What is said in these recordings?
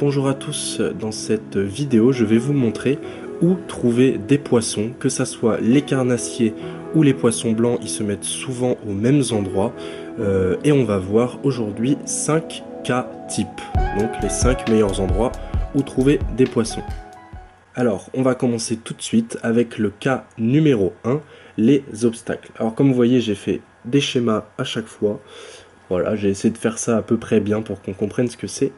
Bonjour à tous, dans cette vidéo je vais vous montrer où trouver des poissons, que ça soit les carnassiers ou les poissons blancs, ils se mettent souvent aux mêmes endroits et on va voir aujourd'hui 5 cas types, donc les 5 meilleurs endroits où trouver des poissons. Alors on va commencer tout de suite avec le cas numéro 1, les obstacles. Alors comme vous voyez j'ai fait des schémas à chaque fois, voilà j'ai essayé de faire ça à peu près bien pour qu'on comprenne ce que c'est.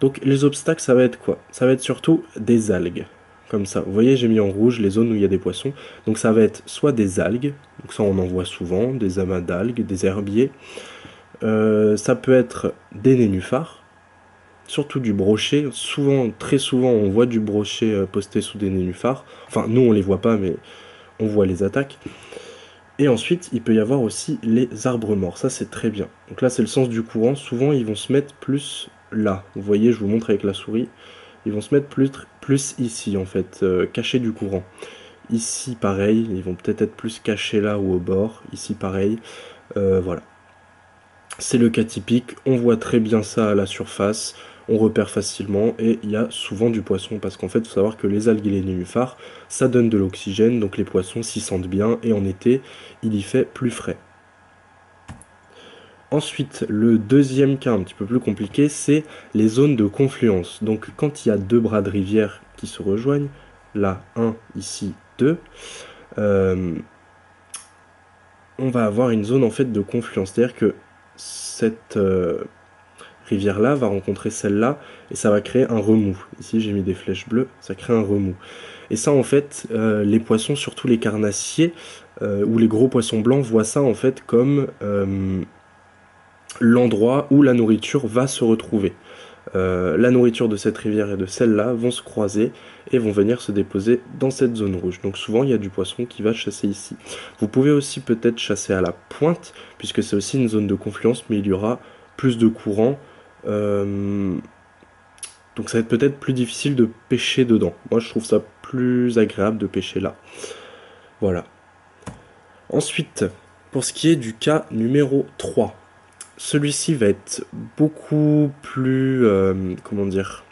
Donc les obstacles, ça va être quoi? Ça va être surtout des algues, comme ça. Vous voyez, j'ai mis en rouge les zones où il y a des poissons. Donc ça va être soit des algues, donc ça on en voit souvent, des amas d'algues, des herbiers. Ça peut être des nénuphars, surtout du brochet. Souvent, très souvent, on voit du brochet posté sous des nénuphars. Enfin, nous on les voit pas, mais on voit les attaques. Et ensuite, il peut y avoir aussi les arbres morts, ça c'est très bien. Donc là c'est le sens du courant, souvent ils vont se mettre plus là. Vous voyez, je vous montre avec la souris, ils vont se mettre plus ici en fait, cachés du courant. Ici pareil, ils vont peut-être être plus cachés là ou au bord, ici pareil, voilà. C'est le cas typique, on voit très bien ça à la surface, on repère facilement et il y a souvent du poisson parce qu'en fait il faut savoir que les algues et les nénuphars ça donne de l'oxygène donc les poissons s'y sentent bien et en été il y fait plus frais. Ensuite, le deuxième cas un petit peu plus compliqué, c'est les zones de confluence. Donc quand il y a deux bras de rivière qui se rejoignent, là 1, ici 2, on va avoir une zone en fait de confluence. C'est-à-dire que cette rivière-là va rencontrer celle-là et ça va créer un remous. Ici j'ai mis des flèches bleues, ça crée un remous. Et ça en fait, les poissons, surtout les carnassiers ou les gros poissons blancs, voient ça en fait comme l'endroit où la nourriture va se retrouver. La nourriture de cette rivière et de celle-là vont se croiser et vont venir se déposer dans cette zone rouge. Donc souvent il y a du poisson qui va chasser ici. Vous pouvez aussi peut-être chasser à la pointe, puisque c'est aussi une zone de confluence, mais il y aura plus de courant. Donc ça va être peut-être plus difficile de pêcher dedans. Moi je trouve ça plus agréable de pêcher là. Voilà. Ensuite, pour ce qui est du cas numéro 3, celui-ci va être beaucoup plus, comment dire,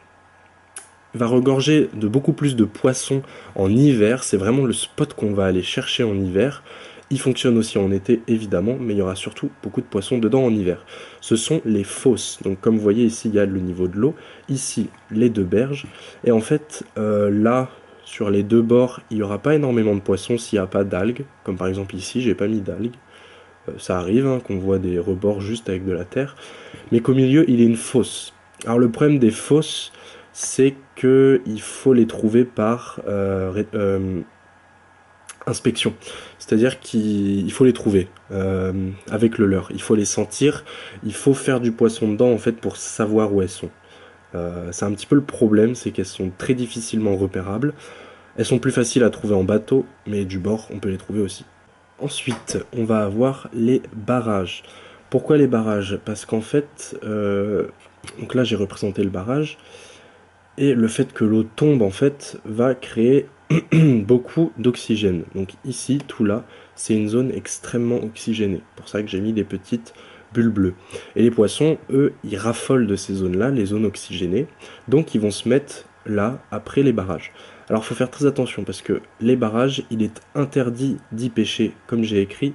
va regorger de beaucoup plus de poissons en hiver. C'est vraiment le spot qu'on va aller chercher en hiver. Il fonctionne aussi en été évidemment, mais il y aura surtout beaucoup de poissons dedans en hiver. Ce sont les fosses. Donc comme vous voyez ici il y a le niveau de l'eau, ici les deux berges. Et en fait là sur les deux bords il n'y aura pas énormément de poissons s'il n'y a pas d'algues. Comme par exemple ici j'ai pas mis d'algues. Ça arrive hein, qu'on voit des rebords juste avec de la terre. Mais qu'au milieu il y a une fosse. Alors le problème des fosses, c'est qu'il faut les trouver par inspection. C'est-à-dire qu'il faut les trouver avec le leurre. Il faut les sentir, il faut faire du poisson dedans en fait pour savoir où elles sont. C'est un petit peu le problème, c'est qu'elles sont très difficilement repérables. Elles sont plus faciles à trouver en bateau, mais du bord on peut les trouver aussi. Ensuite, on va avoir les barrages. Pourquoi les barrages? Parce qu'en fait, donc là j'ai représenté le barrage, et le fait que l'eau tombe en fait va créer beaucoup d'oxygène. Donc ici, tout là, c'est une zone extrêmement oxygénée. Pour ça que j'ai mis des petites bulles bleues. Et les poissons, eux, ils raffolent de ces zones-là, les zones oxygénées. Donc ils vont se mettre là, après les barrages. Alors il faut faire très attention parce que les barrages, il est interdit d'y pêcher, comme j'ai écrit,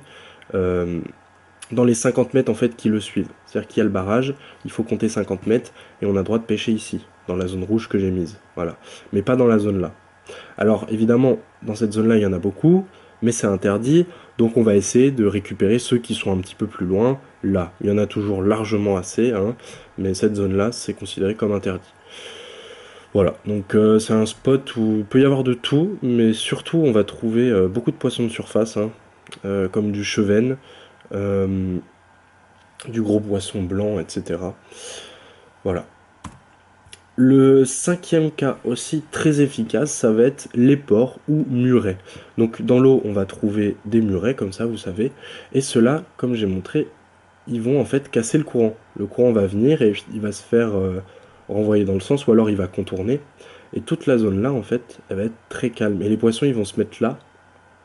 dans les 50 mètres en fait qui le suivent. C'est-à-dire qu'il y a le barrage, il faut compter 50 mètres et on a le droit de pêcher ici, dans la zone rouge que j'ai mise. Voilà. Mais pas dans la zone là. Alors évidemment, dans cette zone-là, il y en a beaucoup, mais c'est interdit, donc on va essayer de récupérer ceux qui sont un petit peu plus loin, là. Il y en a toujours largement assez, hein, mais cette zone-là, c'est considéré comme interdit. Voilà, donc c'est un spot où il peut y avoir de tout, mais surtout on va trouver beaucoup de poissons de surface, hein, comme du chevenne, du gros poisson blanc, etc. Voilà. Le cinquième cas aussi très efficace, ça va être les porcs ou murets. Donc dans l'eau, on va trouver des murets, comme ça, vous savez. Et ceux-là, comme j'ai montré, ils vont en fait casser le courant. Le courant va venir et il va se faire renvoyer dans le sens, ou alors il va contourner. Et toute la zone là, en fait, elle va être très calme. Et les poissons, ils vont se mettre là,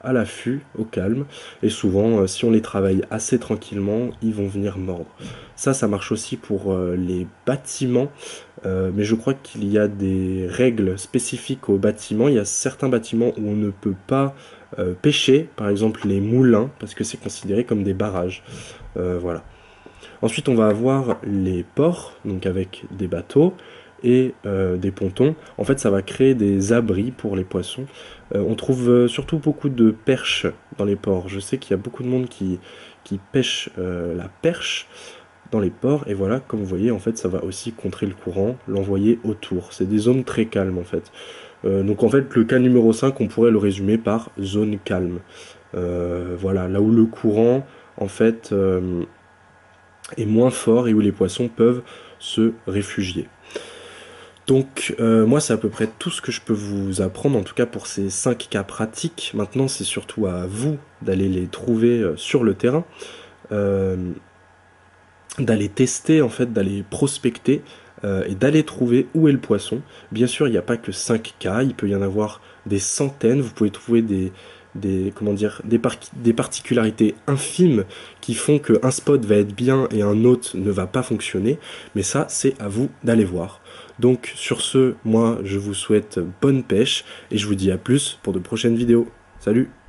à l'affût, au calme, et souvent, si on les travaille assez tranquillement, ils vont venir mordre. Ça marche aussi pour les bâtiments, mais je crois qu'il y a des règles spécifiques aux bâtiments. Il y a certains bâtiments où on ne peut pas pêcher, par exemple les moulins, parce que c'est considéré comme des barrages. Voilà. Ensuite, on va avoir les ports, donc avec des bateaux et des pontons. En fait, ça va créer des abris pour les poissons. On trouve surtout beaucoup de perches dans les ports. Je sais qu'il y a beaucoup de monde qui pêche la perche dans les ports. Et voilà, comme vous voyez, en fait, ça va aussi contrer le courant, l'envoyer autour. C'est des zones très calmes, en fait. Donc, en fait, le cas numéro 5, on pourrait le résumer par zone calme. Voilà, là où le courant, en fait, est moins fort et où les poissons peuvent se réfugier. Donc moi c'est à peu près tout ce que je peux vous apprendre, en tout cas pour ces 5 cas pratiques. Maintenant c'est surtout à vous d'aller les trouver sur le terrain, euh, d'aller tester en fait, d'aller prospecter et d'aller trouver où est le poisson. Bien sûr il n'y a pas que 5 cas, il peut y en avoir des centaines, vous pouvez trouver comment dire, des particularités infimes qui font qu'un spot va être bien et un autre ne va pas fonctionner, mais ça c'est à vous d'aller voir. Donc sur ce, moi je vous souhaite bonne pêche et je vous dis à plus pour de prochaines vidéos. Salut!